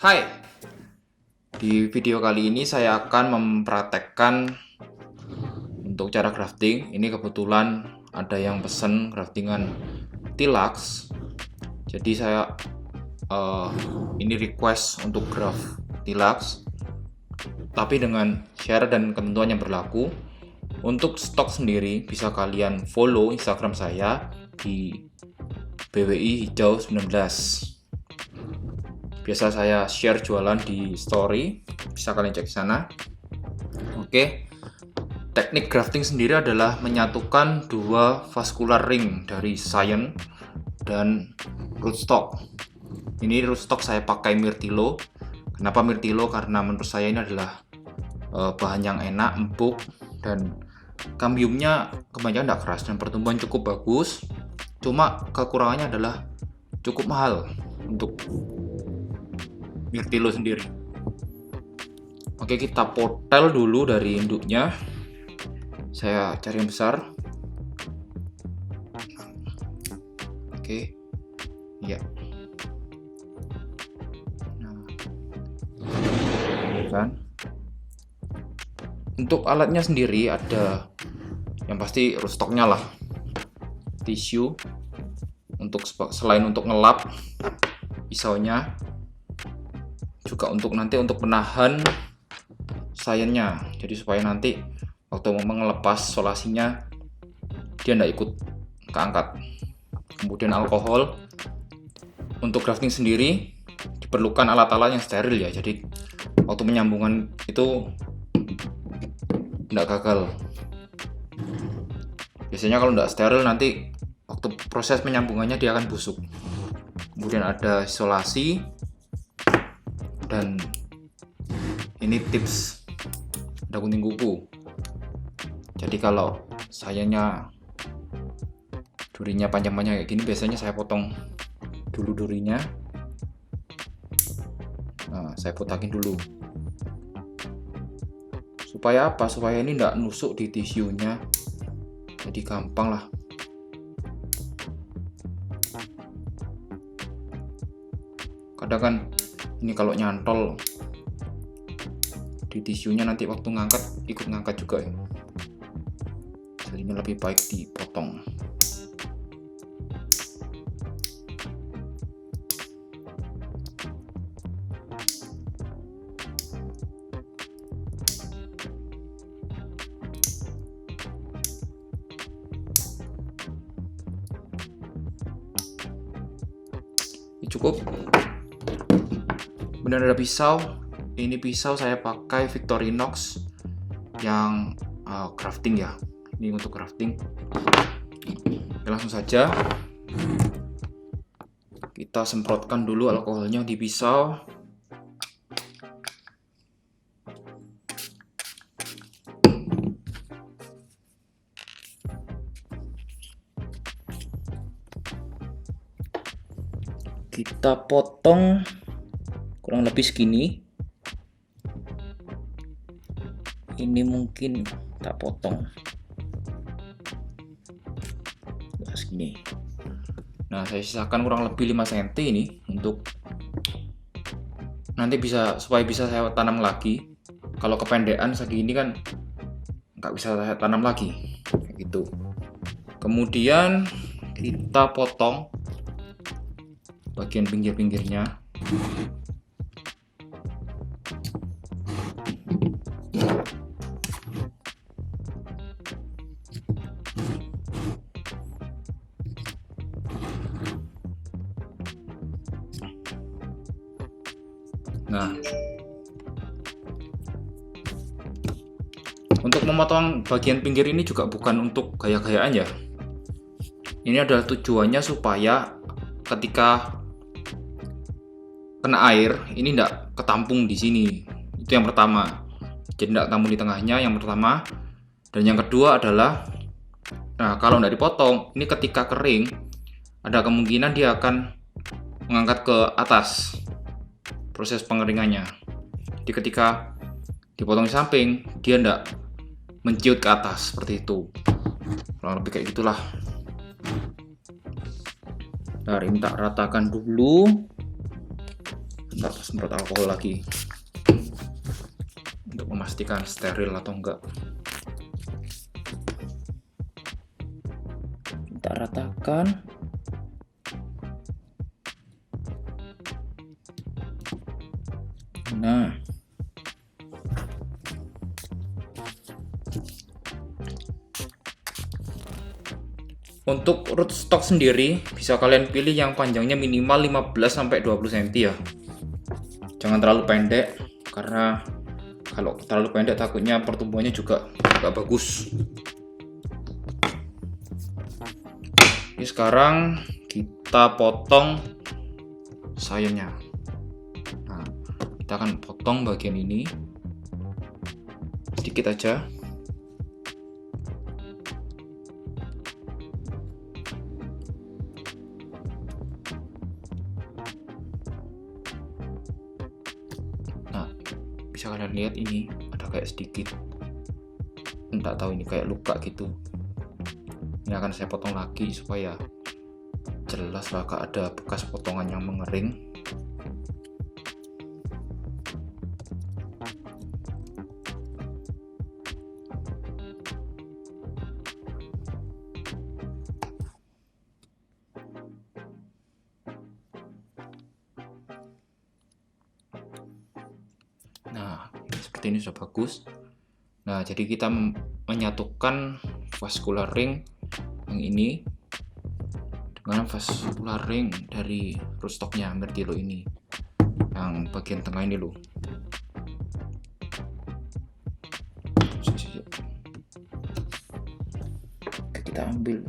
Hai, di video kali ini saya akan mempraktekkan untuk cara grafting. Ini kebetulan ada yang pesen graftingan Tilux, jadi saya ini request untuk graph Tilux, tapi dengan syarat dan ketentuan yang berlaku. Untuk stok sendiri bisa kalian follow Instagram saya di BWI Hijau 19. Biasa saya share jualan di story, bisa kalian cek sana. Oke, teknik grafting sendiri adalah menyatukan dua vascular ring dari Scion dan rootstock. Ini rootstock saya pakai Mirtilo. Kenapa Mirtilo? Karena menurut saya ini adalah bahan yang enak, empuk, dan kambiumnya kebanyakan tidak keras dan pertumbuhan cukup bagus. Cuma kekurangannya adalah cukup mahal untuk Mirtilo sendiri. Oke, kita potel dulu dari induknya. Saya cari yang besar. Oke, ya. Nah, kan. Untuk alatnya sendiri ada yang pasti rootstocknya lah, tisu untuk selain untuk ngelap, pisaunya juga untuk penahan Scion-nya, jadi supaya nanti waktu mau melepas solasinya dia tidak ikut keangkat. Kemudian alkohol. Untuk grafting sendiri diperlukan alat-alat yang steril ya, jadi waktu penyambungan itu tidak gagal. Biasanya kalau tidak steril nanti waktu proses penyambungannya dia akan busuk. Kemudian ada isolasi, dan ini tips, ada gunting kuku. Jadi kalau sayanya durinya panjang-panjang kayak gini, biasanya saya potong dulu durinya. Nah, saya putakin dulu. Supaya apa? Supaya ini tidak nusuk di tisunya, jadi gampang lah. Kadang kan ini kalau nyantol di tisunya nanti waktu ngangkat ikut ngangkat juga ya. Jadinya lebih baik dipotong. Cukup. Benar, ada pisau. Ini pisau saya pakai Victorinox yang crafting ya. Ini untuk crafting. Oke, langsung saja kita semprotkan dulu alkoholnya di pisau. Kita potong kurang lebih segini. Ini mungkin tak potong segini. Nah, saya sisakan kurang lebih 5 cm ini untuk nanti supaya bisa saya tanam lagi. Kalau kependekan segini kan nggak bisa saya tanam lagi kayak gitu. Kemudian kita potong bagian pinggir-pinggirnya. Nah, untuk memotong bagian pinggir ini juga bukan untuk gaya-gayaan ya. Ini adalah tujuannya supaya ketika kena air ini tidak ketampung di sini. Itu yang pertama. Jadi tidak tampung di tengahnya, yang pertama. Dan yang kedua adalah, nah kalau tidak dipotong, ini ketika kering ada kemungkinan dia akan mengangkat ke atas proses pengeringannya. Jadi ketika dipotong di samping, dia tidak menciut ke atas seperti itu. Kurang lebih kayak gitulah. Nah, minta ratakan dulu. tak semprot alkohol lagi untuk memastikan steril atau enggak. Kita ratakan. Nah, untuk rootstock sendiri bisa kalian pilih yang panjangnya minimal 15-20 cm ya. Jangan terlalu pendek, karena kalau terlalu pendek takutnya pertumbuhannya juga nggak bagus. Ini sekarang kita potong sayurnya. Nah, kita akan potong bagian ini sedikit aja. Nah, bisa kalian lihat ini ada kayak sedikit, enggak tahu ini kayak luka gitu. Ini akan saya potong lagi supaya jelas lah ada bekas potongan yang mengering. Nah, seperti ini sudah bagus. Nah, jadi kita menyatukan vascular ring yang ini dengan vascular ring dari rootstocknya Mirtillo ini, yang bagian tengah ini loh. Kita ambil.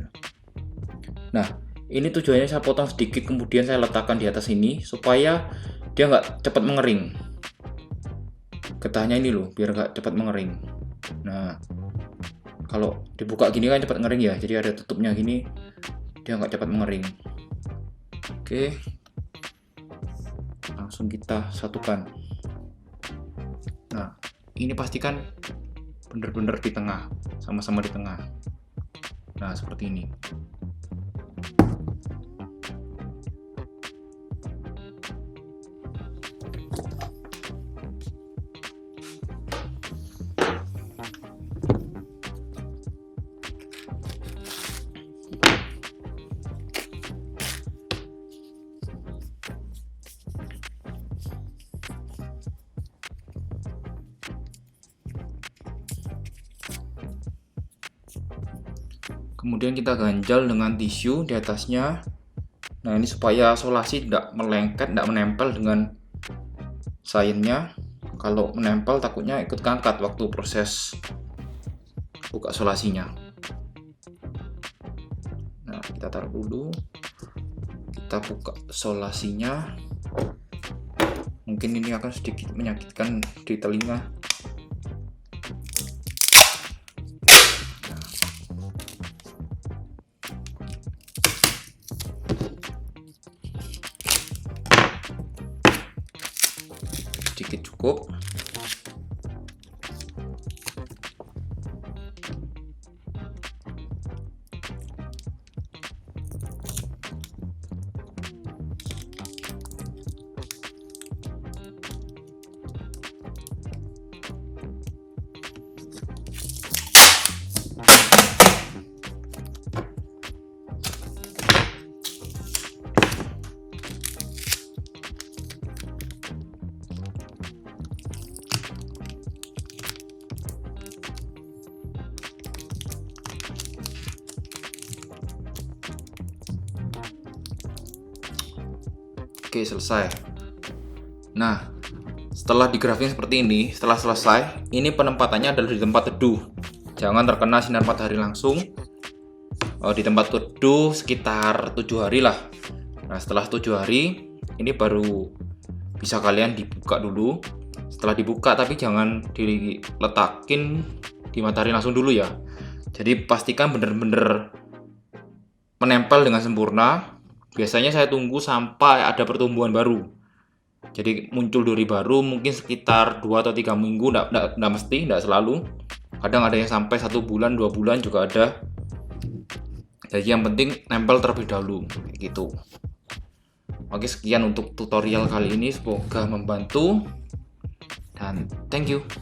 Nah, ini tujuannya saya potong sedikit, kemudian saya letakkan di atas ini supaya dia nggak cepat mengering. Getahnya ini loh, biar nggak cepat mengering. Nah, kalau dibuka gini kan cepat ngering ya, jadi ada tutupnya gini, dia nggak cepat mengering. Oke, langsung kita satukan. Nah, ini pastikan bener-bener di tengah, sama-sama di tengah. Nah, seperti ini. Kemudian kita ganjal dengan tisu di atasnya. Nah, ini supaya solasi tidak melengket, tidak menempel dengan sayurnya. Kalau menempel takutnya ikut kangkat waktu proses buka solasinya. Nah, kita taruh dulu. Kita buka solasinya. Mungkin ini akan sedikit menyakitkan di telinga. Sedikit cukup. Oke, selesai. Nah, setelah digrafting seperti ini, setelah selesai, ini penempatannya adalah di tempat teduh. Jangan terkena sinar matahari langsung. Di tempat teduh sekitar 7 hari lah. Nah, setelah 7 hari, ini baru bisa kalian dibuka dulu. Setelah dibuka, tapi jangan diletakin di matahari langsung dulu ya. Jadi pastikan benar-benar menempel dengan sempurna. Biasanya saya tunggu sampai ada pertumbuhan baru. Jadi muncul duri baru mungkin sekitar 2 atau 3 minggu, enggak mesti, enggak selalu. Kadang ada yang sampai 1 bulan, 2 bulan juga ada. Jadi yang penting nempel terlebih dahulu, kayak gitu. Oke, sekian untuk tutorial kali ini, semoga membantu dan thank you.